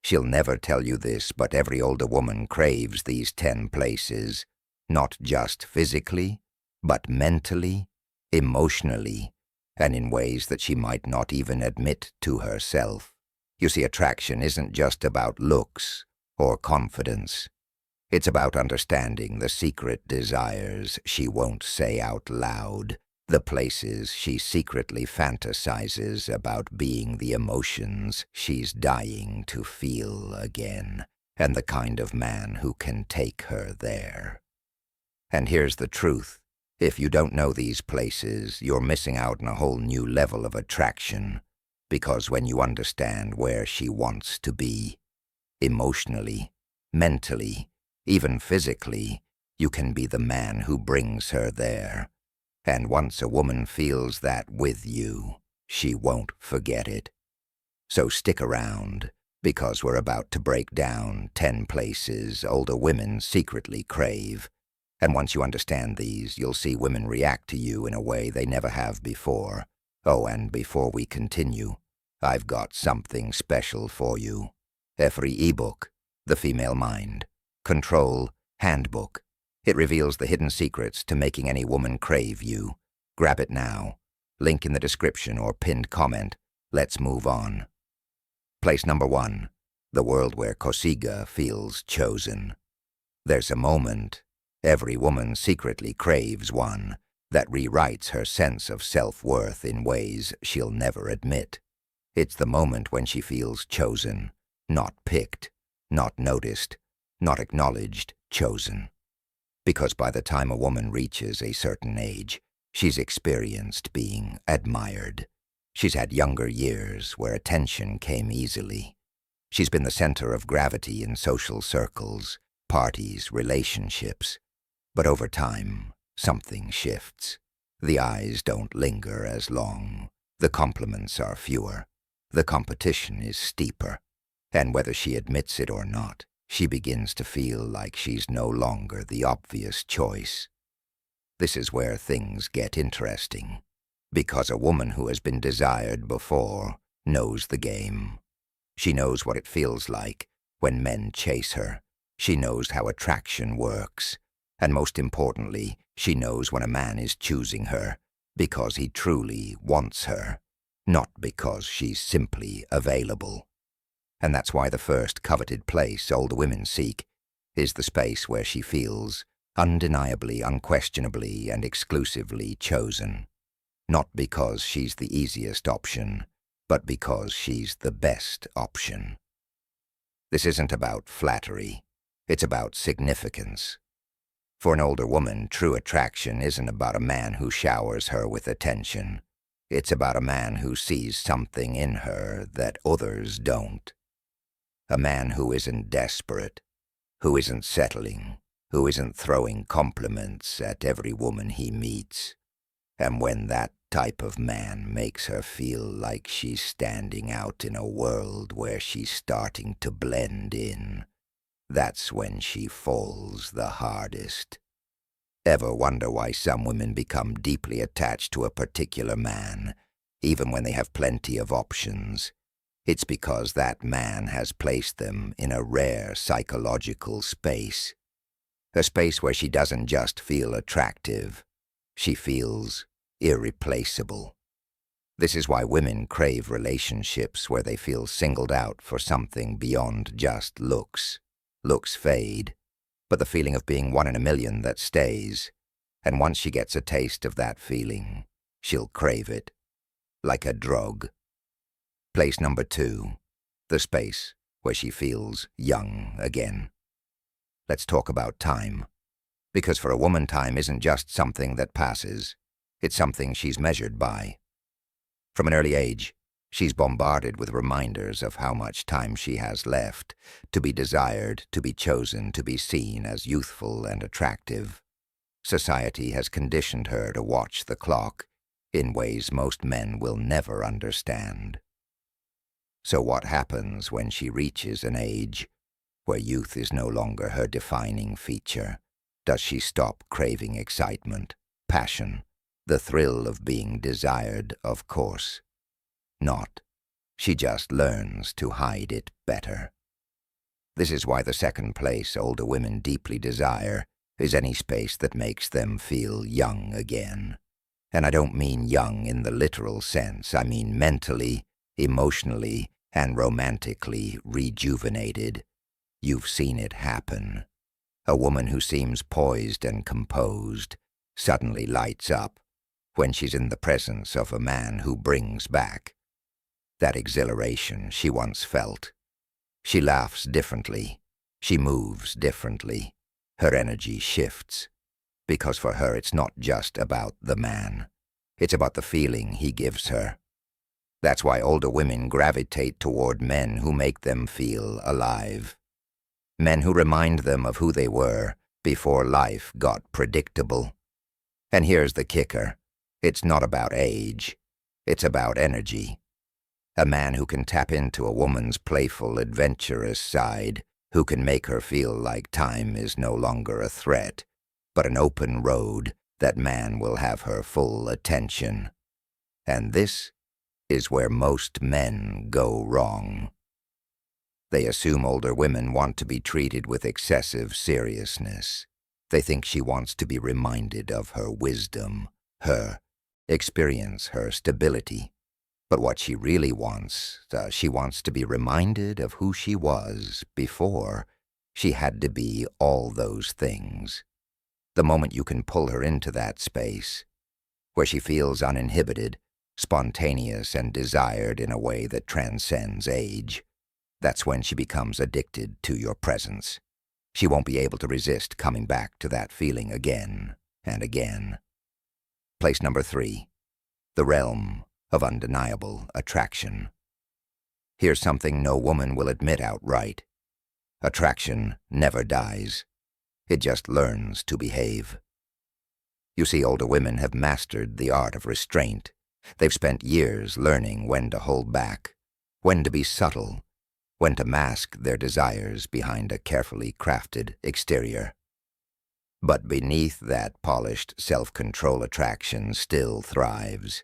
She'll never tell you this, but every older woman craves these 10 places, not just physically, but mentally, emotionally, and in ways that she might not even admit to herself. You see, attraction isn't just about looks or confidence. It's about understanding the secret desires she won't say out loud, the places she secretly fantasizes about being the emotions she's dying to feel again, and the kind of man who can take her there. And here's the truth. If you don't know these places, you're missing out on a whole new level of attraction, because when you understand where she wants to be, emotionally, mentally, even physically, you can be the man who brings her there. And once a woman feels that with you, she won't forget it. So stick around, because we're about to break down 10 places older women secretly crave. And once you understand these, you'll see women react to you in a way they never have before. Oh, and before we continue, I've got something special for you. A free ebook, The Female Mind, Control Handbook. It reveals the hidden secrets to making any woman crave you. Grab it now. Link in the description or pinned comment. Let's move on. Place number 1. The world where Kosiga feels chosen. There's a moment, every woman secretly craves one, that rewrites her sense of self-worth in ways she'll never admit. It's the moment when she feels chosen, not picked, not noticed, not acknowledged, chosen. Because by the time a woman reaches a certain age, she's experienced being admired. She's had younger years where attention came easily. She's been the center of gravity in social circles, parties, relationships. But over time, something shifts. The eyes don't linger as long. The compliments are fewer. The competition is steeper. And whether she admits it or not, she begins to feel like she's no longer the obvious choice. This is where things get interesting, because a woman who has been desired before knows the game. She knows what it feels like when men chase her. She knows how attraction works. And most importantly, she knows when a man is choosing her because he truly wants her, not because she's simply available. And that's why the first coveted place older women seek is the space where she feels undeniably, unquestionably, and exclusively chosen. Not because she's the easiest option, but because she's the best option. This isn't about flattery. It's about significance. For an older woman, true attraction isn't about a man who showers her with attention. It's about a man who sees something in her that others don't. A man who isn't desperate, who isn't settling, who isn't throwing compliments at every woman he meets. And when that type of man makes her feel like she's standing out in a world where she's starting to blend in, that's when she falls the hardest. Ever wonder why some women become deeply attached to a particular man, even when they have plenty of options? It's because that man has placed them in a rare psychological space. A space where she doesn't just feel attractive, she feels irreplaceable. This is why women crave relationships where they feel singled out for something beyond just looks. Looks fade, but the feeling of being one in a million that stays. And once she gets a taste of that feeling, she'll crave it, like a drug. Place number 2, the space where she feels young again. Let's talk about time. Because for a woman, time isn't just something that passes. It's something she's measured by. From an early age, she's bombarded with reminders of how much time she has left, to be desired, to be chosen, to be seen as youthful and attractive. Society has conditioned her to watch the clock in ways most men will never understand. So what happens when she reaches an age where youth is no longer her defining feature? Does she stop craving excitement, passion, the thrill of being desired? Of course not. She just learns to hide it better. This is why the second place older women deeply desire is any space that makes them feel young again. And I don't mean young in the literal sense. I mean mentally, emotionally, and romantically rejuvenated. You've seen it happen. A woman who seems poised and composed suddenly lights up when she's in the presence of a man who brings back that exhilaration she once felt. She laughs differently. She moves differently. Her energy shifts. Because for her it's not just about the man. It's about the feeling he gives her. That's why older women gravitate toward men who make them feel alive. Men who remind them of who they were before life got predictable. And here's the kicker. It's not about age. It's about energy. A man who can tap into a woman's playful, adventurous side, who can make her feel like time is no longer a threat, but an open road that man will have her full attention. And this is where most men go wrong. They assume older women want to be treated with excessive seriousness. They think she wants to be reminded of her wisdom, her experience, her stability. But what she really wants, she wants to be reminded of who she was before she had to be all those things. The moment you can pull her into that space, where she feels uninhibited, spontaneous, and desired in a way that transcends age, that's when she becomes addicted to your presence. She won't be able to resist coming back to that feeling again and again. Place number 3, the realm of undeniable attraction. Here's something no woman will admit outright. Attraction never dies. It just learns to behave. You see, older women have mastered the art of restraint. They've spent years learning when to hold back, when to be subtle, when to mask their desires behind a carefully crafted exterior. But beneath that polished self-control, attraction still thrives.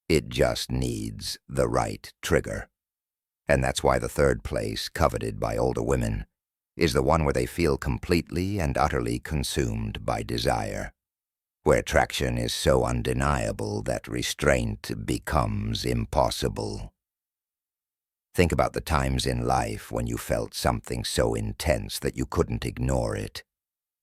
It just needs the right trigger. And that's why the third place, coveted by older women, is the one where they feel completely and utterly consumed by desire, where attraction is so undeniable that restraint becomes impossible. Think about the times in life when you felt something so intense that you couldn't ignore it.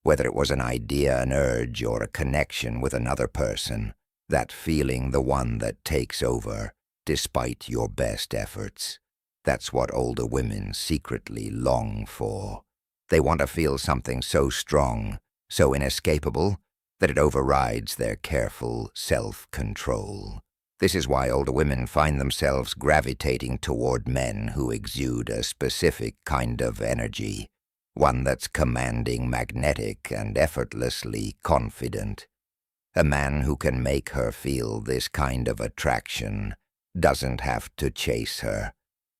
Whether it was an idea, an urge, or a connection with another person, that feeling, the one that takes over, despite your best efforts. That's what older women secretly long for. They want to feel something so strong, so inescapable, that it overrides their careful self-control. This is why older women find themselves gravitating toward men who exude a specific kind of energy, one that's commanding, magnetic, and effortlessly confident. A man who can make her feel this kind of attraction doesn't have to chase her.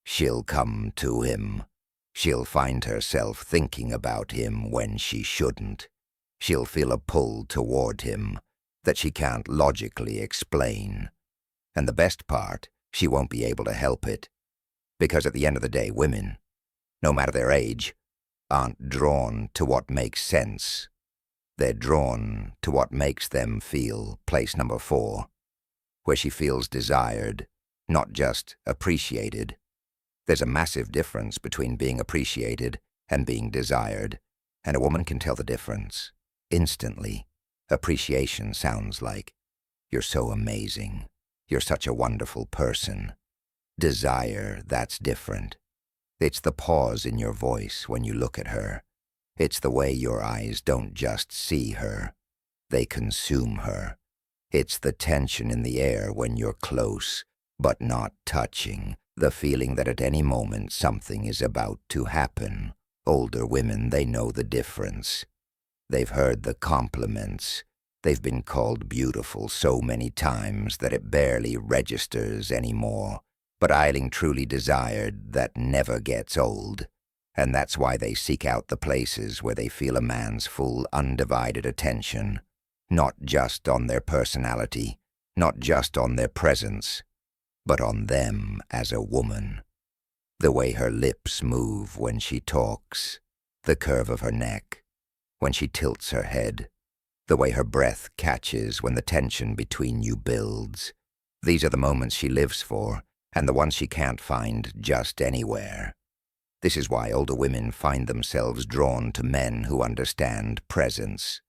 She'll come to him. She'll find herself thinking about him when she shouldn't. She'll feel a pull toward him that she can't logically explain. And the best part, she won't be able to help it. Because at the end of the day, women, no matter their age, aren't drawn to what makes sense. They're drawn to what makes them feel. Place number 4, where she feels desired, not just appreciated. There's a massive difference between being appreciated and being desired, and a woman can tell the difference instantly. Appreciation sounds like, "You're so amazing. You're such a wonderful person." Desire, that's different. It's the pause in your voice when you look at her. It's the way your eyes don't just see her, they consume her. It's the tension in the air when you're close, but not touching, the feeling that at any moment something is about to happen. Older women, they know the difference. They've heard the compliments. They've been called beautiful so many times that it barely registers anymore. But feeling truly desired, that never gets old. And that's why they seek out the places where they feel a man's full, undivided attention, not just on their personality, not just on their presence, but on them as a woman. The way her lips move when she talks, the curve of her neck, when she tilts her head, the way her breath catches when the tension between you builds. These are the moments she lives for, and the ones she can't find just anywhere. This is why older women find themselves drawn to men who understand presence.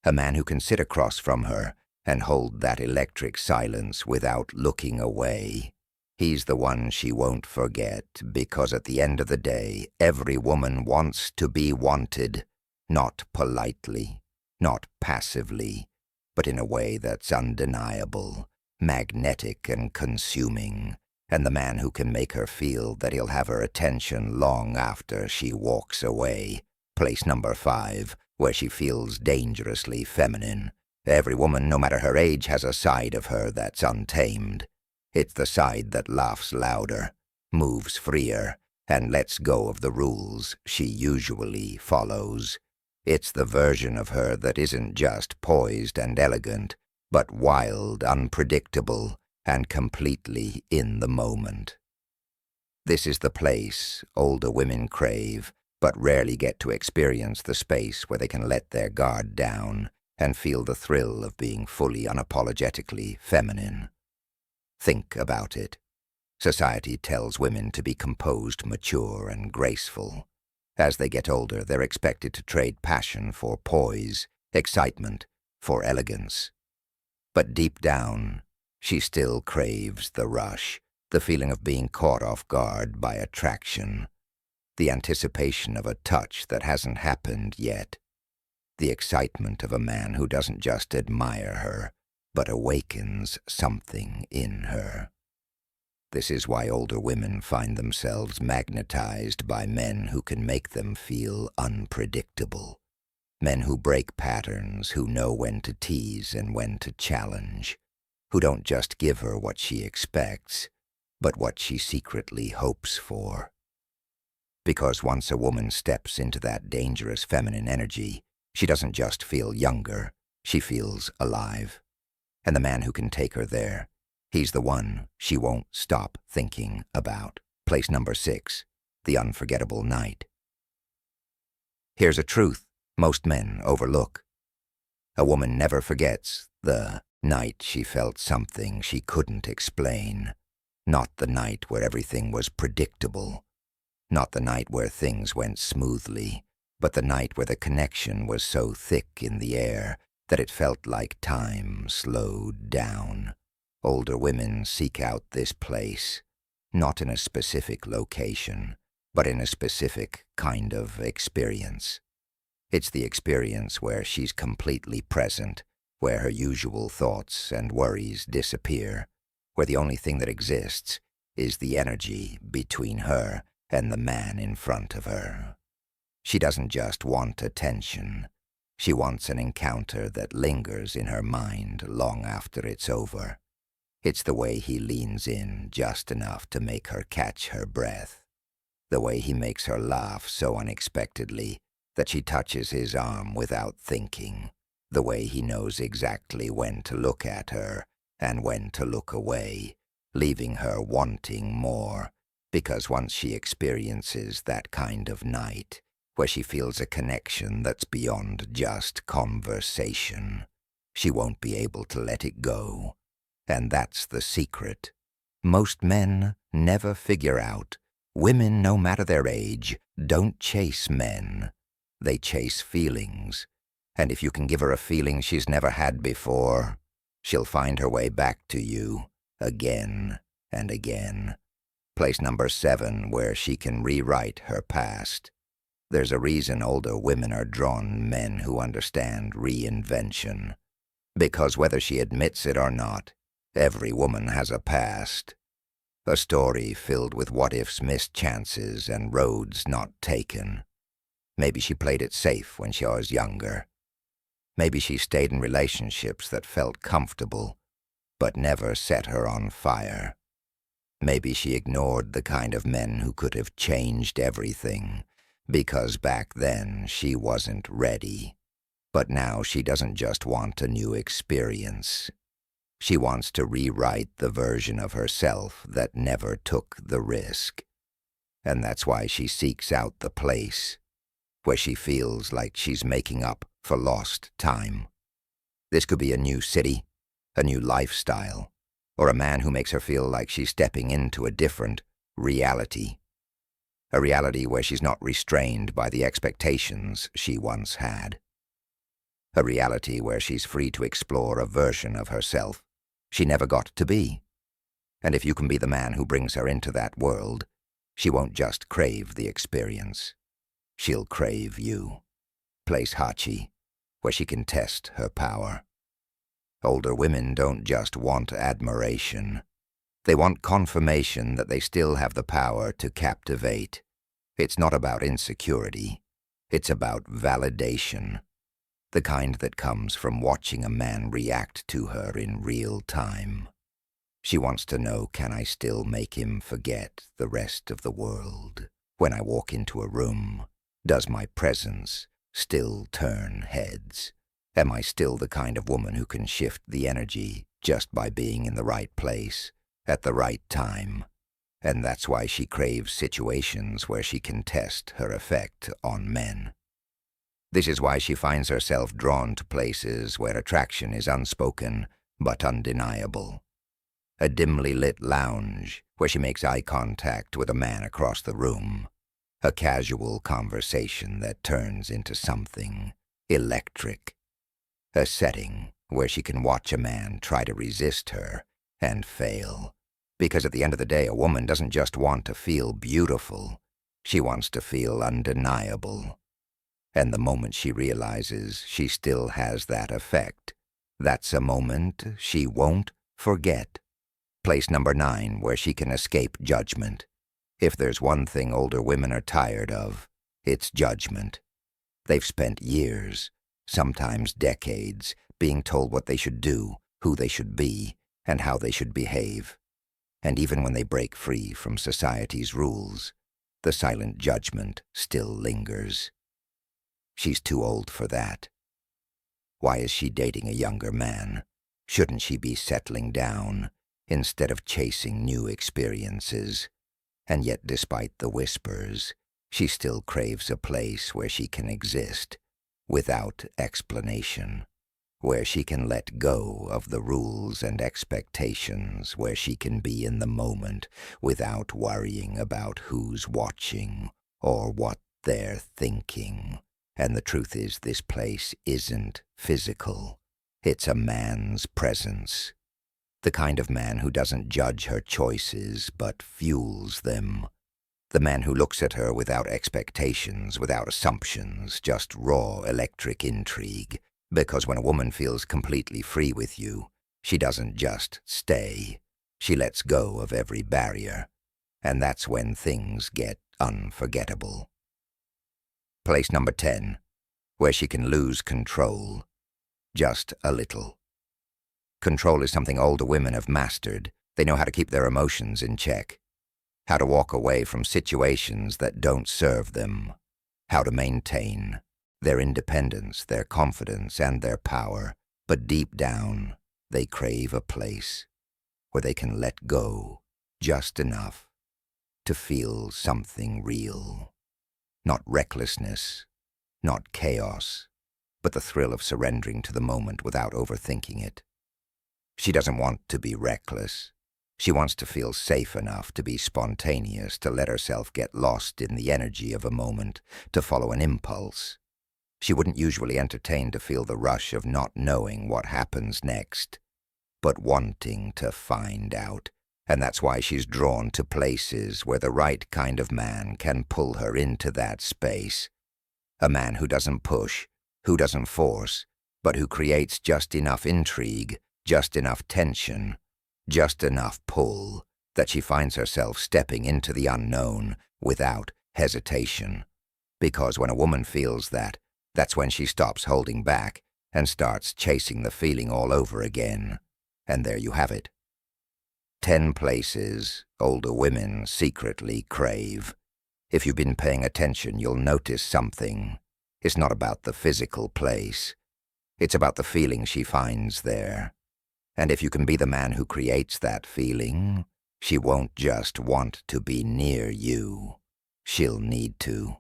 A man who can sit across from her and hold that electric silence without looking away. He's the one she won't forget, because at the end of the day, every woman wants to be wanted, not politely, not passively, but in a way that's undeniable, magnetic and consuming, and the man who can make her feel that he'll have her attention long after she walks away. Place number 5, where she feels dangerously feminine. Every woman, no matter her age, has a side of her that's untamed. It's the side that laughs louder, moves freer, and lets go of the rules she usually follows. It's the version of her that isn't just poised and elegant, but wild, unpredictable, and completely in the moment. This is the place older women crave, but rarely get to experience the space where they can let their guard down and feel the thrill of being fully unapologetically feminine. Think about it. Society tells women to be composed, mature, and graceful. As they get older, they're expected to trade passion for poise, excitement for elegance. But deep down, she still craves the rush, the feeling of being caught off guard by attraction, the anticipation of a touch that hasn't happened yet, the excitement of a man who doesn't just admire her, but awakens something in her. This is why older women find themselves magnetized by men who can make them feel unpredictable, men who break patterns, who know when to tease and when to challenge, who don't just give her what she expects, but what she secretly hopes for. Because once a woman steps into that dangerous feminine energy, she doesn't just feel younger, she feels alive. And the man who can take her there, he's the one she won't stop thinking about. Place number 6, the unforgettable night. Here's a truth most men overlook. A woman never forgets the night she felt something she couldn't explain. Not the night where everything was predictable. Not the night where things went smoothly, but the night where the connection was so thick in the air that it felt like time slowed down. Older women seek out this place, not in a specific location, but in a specific kind of experience. It's the experience where she's completely present, where her usual thoughts and worries disappear, where the only thing that exists is the energy between her and the man in front of her. She doesn't just want attention. She wants an encounter that lingers in her mind long after it's over. It's the way he leans in just enough to make her catch her breath. The way he makes her laugh so unexpectedly that she touches his arm without thinking. The way he knows exactly when to look at her and when to look away, leaving her wanting more, because once she experiences that kind of night, where she feels a connection that's beyond just conversation, she won't be able to let it go. And that's the secret. Most men never figure out. Women, no matter their age, don't chase men. They chase feelings. And if you can give her a feeling she's never had before, she'll find her way back to you again and again. Place number 7, where she can rewrite her past. There's a reason older women are drawn to men who understand reinvention. Because whether she admits it or not, every woman has a past. A story filled with what-ifs, missed chances, and roads not taken. Maybe she played it safe when she was younger. Maybe she stayed in relationships that felt comfortable, but never set her on fire. Maybe she ignored the kind of men who could have changed everything, because back then she wasn't ready. But now she doesn't just want a new experience. She wants to rewrite the version of herself that never took the risk. And that's why she seeks out the place where she feels like she's making up for lost time. This could be a new city, a new lifestyle, or a man who makes her feel like she's stepping into a different reality. A reality where she's not restrained by the expectations she once had. A reality where she's free to explore a version of herself she never got to be. And if you can be the man who brings her into that world, she won't just crave the experience. She'll crave you. Place Hachi, where she can test her power. Older women don't just want admiration. They want confirmation that they still have the power to captivate. It's not about insecurity. It's about validation. The kind that comes from watching a man react to her in real time. She wants to know, can I still make him forget the rest of the world? When I walk into a room, does my presence still turn heads? Am I still the kind of woman who can shift the energy just by being in the right place, at the right time? And that's why she craves situations where she can test her effect on men. This is why she finds herself drawn to places where attraction is unspoken but undeniable. A dimly lit lounge where she makes eye contact with a man across the room. A casual conversation that turns into something electric. A setting where she can watch a man try to resist her and fail. Because at the end of the day, a woman doesn't just want to feel beautiful. She wants to feel undeniable. And the moment she realizes she still has that effect, that's a moment she won't forget. Place number 9, where she can escape judgment. If there's one thing older women are tired of, it's judgment. They've spent years, sometimes decades, being told what they should do, who they should be, and how they should behave. And even when they break free from society's rules, the silent judgment still lingers. She's too old for that. Why is she dating a younger man? Shouldn't she be settling down instead of chasing new experiences? And yet, despite the whispers, she still craves a place where she can exist without explanation, where she can let go of the rules and expectations, where she can be in the moment without worrying about who's watching or what they're thinking. And the truth is, this place isn't physical. It's a man's presence. The kind of man who doesn't judge her choices, but fuels them. The man who looks at her without expectations, without assumptions, just raw electric intrigue. Because when a woman feels completely free with you, she doesn't just stay. She lets go of every barrier. And that's when things get unforgettable. Place number 10, where she can lose control. Just a little. Control is something older women have mastered. They know how to keep their emotions in check. How to walk away from situations that don't serve them. How to maintain their independence, their confidence, and their power. But deep down, they crave a place where they can let go just enough to feel something real. Not recklessness, not chaos, but the thrill of surrendering to the moment without overthinking it. She doesn't want to be reckless. She wants to feel safe enough to be spontaneous, to let herself get lost in the energy of a moment, to follow an impulse. She wouldn't usually entertain to feel the rush of not knowing what happens next, but wanting to find out. And that's why she's drawn to places where the right kind of man can pull her into that space. A man who doesn't push, who doesn't force, but who creates just enough intrigue, just enough tension, just enough pull that she finds herself stepping into the unknown without hesitation. Because when a woman feels that, that's when she stops holding back and starts chasing the feeling all over again. And there you have it. 10 places older women secretly crave. If you've been paying attention, you'll notice something. It's not about the physical place. It's about the feeling she finds there. And if you can be the man who creates that feeling, she won't just want to be near you. she'll need to.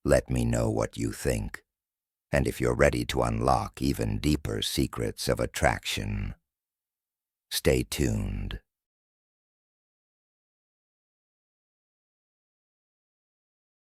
Let me know what you think, and if you're ready to unlock even deeper secrets of attraction. Stay tuned.